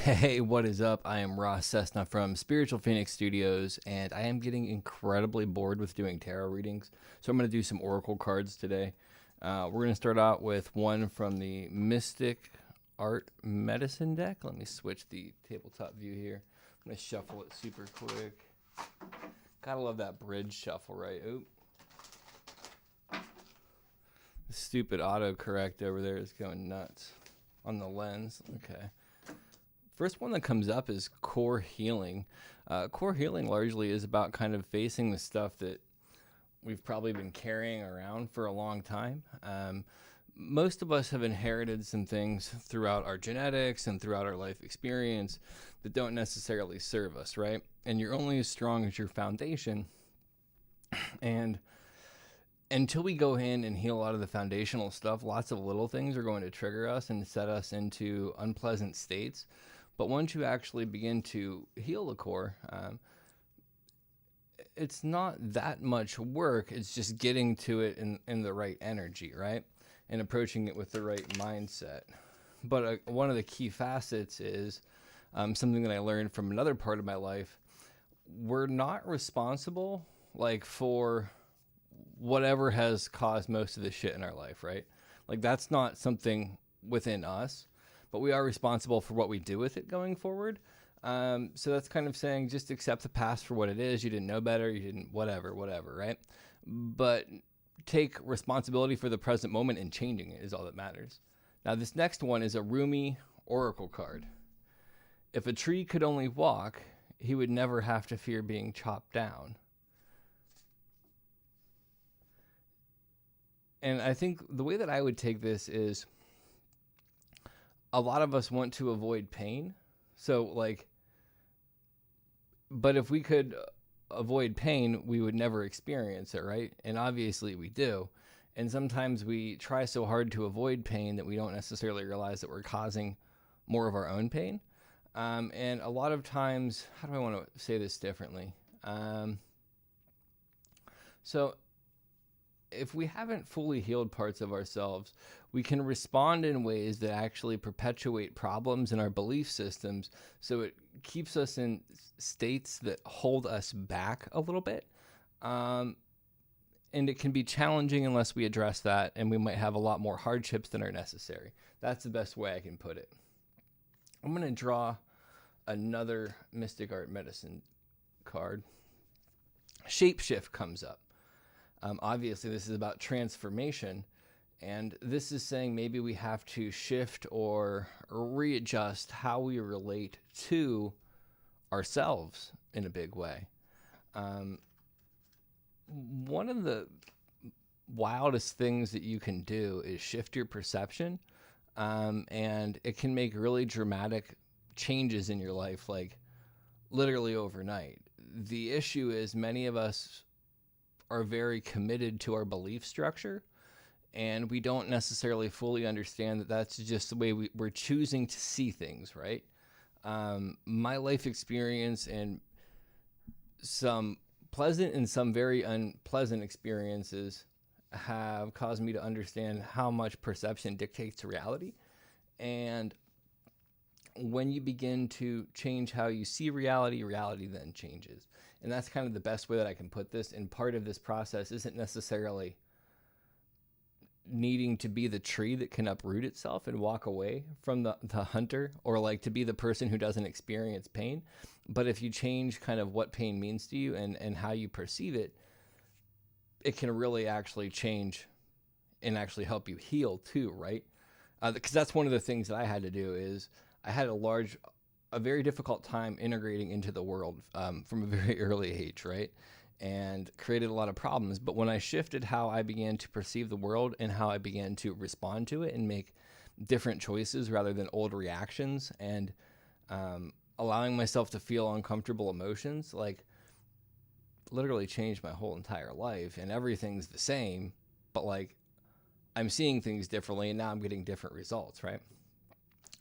Hey, what is up? I am Ross Cessna from Spiritual Phoenix Studios, and I am getting incredibly bored with doing tarot readings. So I'm going to do some oracle cards today. We're going to start out with one from the Mystic Art Medicine deck. Let me switch the tabletop view here. I'm going to shuffle it super quick. Gotta love that bridge shuffle, right? Oop. The stupid autocorrect over there is going nuts on the lens. Okay. First one that comes up is core healing. Core healing largely is about kind of facing the stuff that we've probably been carrying around for a long time. Most of us have inherited some things throughout our genetics and throughout our life experience that don't necessarily serve us, right? And you're only as strong as your foundation. And until we go in and heal a lot of the foundational stuff, lots of little things are going to trigger us and set us into unpleasant states. But once you actually begin to heal the core, it's not that much work. It's just getting to it in the right energy, right? And approaching it with the right mindset. But one of the key facets is something that I learned from another part of my life. We're not responsible for whatever has caused most of the shit in our life, right? Like that's not something within us. But we are responsible for what we do with it going forward. So that's kind of saying just accept the past for what it is. You didn't know better. You didn't whatever, right? But take responsibility for the present moment and changing it is all that matters. Now, this next one is a Rumi Oracle card. If a tree could only walk, he would never have to fear being chopped down. And I think the way that I would take this is a lot of us want to avoid pain. So but if we could avoid pain, we would never experience it, right? And obviously we do. And sometimes we try so hard to avoid pain that we don't necessarily realize that we're causing more of our own pain. And a lot of times, how do I want to say this differently? So if we haven't fully healed parts of ourselves, we can respond in ways that actually perpetuate problems in our belief systems. So it keeps us in states that hold us back a little bit. And it can be challenging unless we address that, and we might have a lot more hardships than are necessary. That's the best way I can put it. I'm going to draw another Mystic Art Medicine card. Shapeshift comes up. Obviously, this is about transformation, and this is saying maybe we have to shift or readjust how we relate to ourselves in a big way. One of the wildest things that you can do is shift your perception, and it can make really dramatic changes in your life, like literally overnight. The issue is many of us are very committed to our belief structure, and we don't necessarily fully understand that that's just the way we're choosing to see things, right? My life experience and some pleasant and some very unpleasant experiences have caused me to understand how much perception dictates reality. And when you begin to change how you see reality, reality then changes. And that's kind of the best way that I can put this. And part of this process isn't necessarily needing to be the tree that can uproot itself and walk away from the hunter, or to be the person who doesn't experience pain. But if you change kind of what pain means to you and how you perceive it, it can really actually change and actually help you heal too, right? Because that's one of the things that I had to do is I had a very difficult time integrating into the world from a very early age, right? And created a lot of problems. But when I shifted how I began to perceive the world and how I began to respond to it and make different choices rather than old reactions, and allowing myself to feel uncomfortable emotions, literally changed my whole entire life. And everything's the same, but I'm seeing things differently, and now I'm getting different results, right?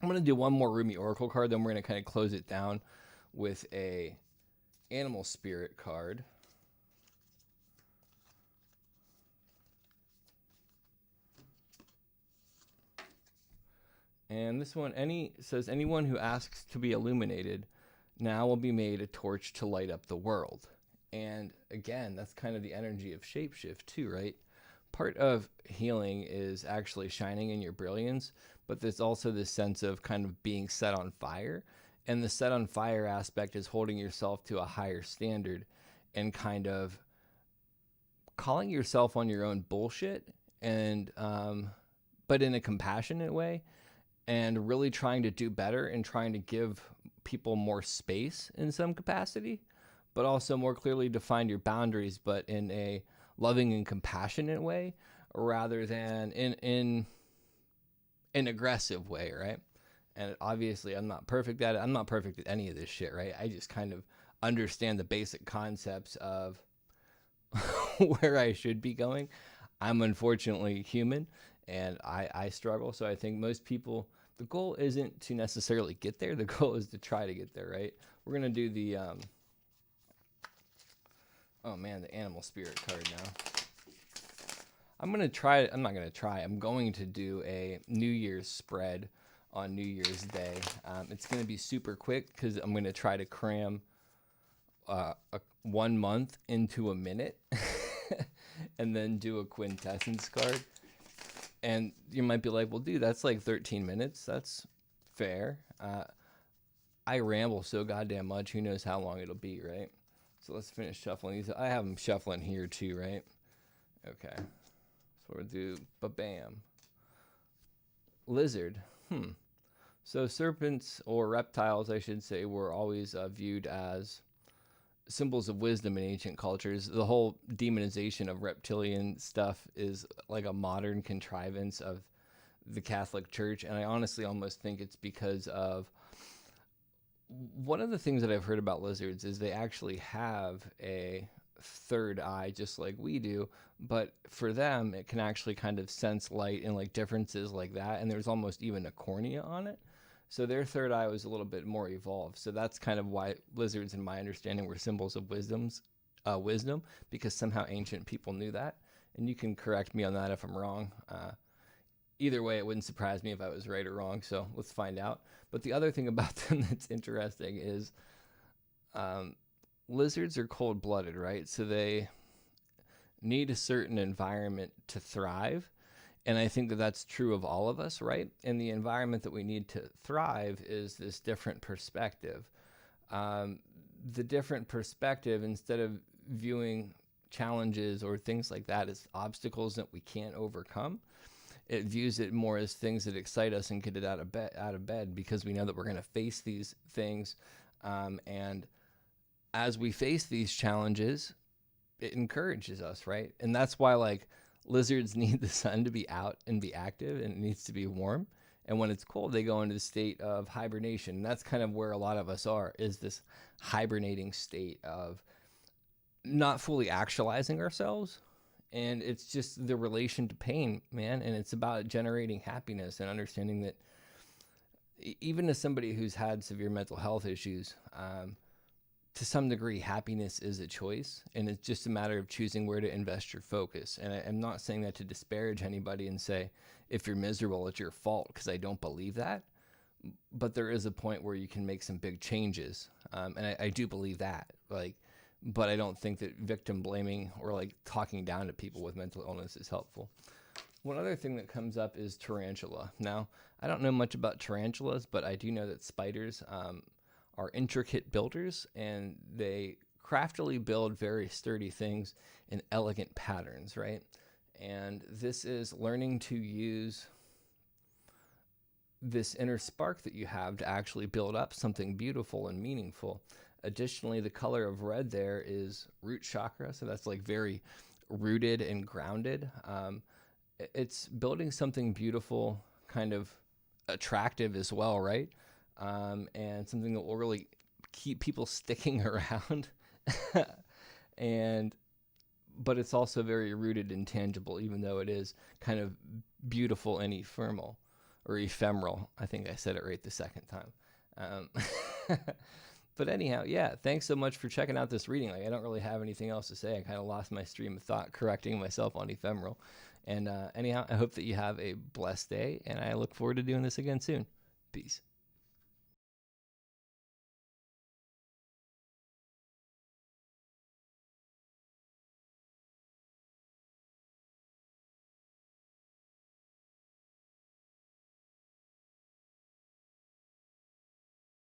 I'm going to do one more Rumi Oracle card, then we're going to kind of close it down with a Animal Spirit card. And this one says, anyone who asks to be illuminated now will be made a torch to light up the world. And again, that's kind of the energy of shapeshift too, right? Part of healing is actually shining in your brilliance, but there's also this sense of kind of being set on fire. And the set on fire aspect is holding yourself to a higher standard and kind of calling yourself on your own bullshit, and but in a compassionate way, and really trying to do better and trying to give people more space in some capacity, but also more clearly define your boundaries, but in a loving and compassionate way rather than in an aggressive way, right? And obviously I'm not perfect at it. I'm not perfect at any of this shit, right? I just kind of understand the basic concepts of where I should be going. I'm unfortunately human, and I struggle. So I think most people, the goal isn't to necessarily get there. The goal is to try to get there, right? We're going to do the, oh man, the animal spirit card now. I'm going to do a New Year's spread on New Year's Day. It's going to be super quick because I'm going to try to cram 1 month into a minute and then do a quintessence card. And you might be like, well, dude, that's like 13 minutes. That's fair. I ramble so goddamn much. Who knows how long it'll be, right? So let's finish shuffling these. I have them shuffling here too, right? Okay. So we'll do ba-bam. Lizard. So serpents, or reptiles, I should say, were always viewed as symbols of wisdom in ancient cultures. The whole demonization of reptilian stuff is like a modern contrivance of the Catholic Church, and I honestly almost think it's because of one of the things that I've heard about lizards is they actually have a third eye just like we do, but for them it can actually kind of sense light and like differences like that, and there's almost even a cornea on it. So their third eye was a little bit more evolved. So that's kind of why lizards, in my understanding, were symbols of wisdom, because somehow ancient people knew that. And you can correct me on that if I'm wrong. Either way, it wouldn't surprise me if I was right or wrong. So let's find out. But the other thing about them that's interesting is lizards are cold-blooded, right? So they need a certain environment to thrive. And I think that that's true of all of us, right? And the environment that we need to thrive is this different perspective. The different perspective, instead of viewing challenges or things like that as obstacles that we can't overcome, it views it more as things that excite us and get it out of bed because we know that we're going to face these things. And as we face these challenges, it encourages us, right? And that's why, like, lizards need the sun to be out and be active, and it needs to be warm. And when it's cold, they go into the state of hibernation. And that's kind of where a lot of us are, is this hibernating state of not fully actualizing ourselves. And it's just the relation to pain, man. And it's about generating happiness and understanding that even as somebody who's had severe mental health issues, to some degree, happiness is a choice, and it's just a matter of choosing where to invest your focus. And I'm not saying that to disparage anybody and say, if you're miserable, it's your fault, because I don't believe that. But there is a point where you can make some big changes. And I do believe that, but I don't think that victim blaming or like talking down to people with mental illness is helpful. One other thing that comes up is tarantula. Now, I don't know much about tarantulas, but I do know that spiders, are intricate builders, and they craftily build very sturdy things in elegant patterns, right? And this is learning to use this inner spark that you have to actually build up something beautiful and meaningful. Additionally, the color of red there is root chakra, so that's like very rooted and grounded. It's building something beautiful, kind of attractive as well, right? And something that will really keep people sticking around. But it's also very rooted and tangible, even though it is kind of beautiful and ephemeral. I think I said it right the second time. But anyhow, yeah, thanks so much for checking out this reading. Like, I don't really have anything else to say. I kind of lost my stream of thought correcting myself on ephemeral. And anyhow, I hope that you have a blessed day, and I look forward to doing this again soon. Peace.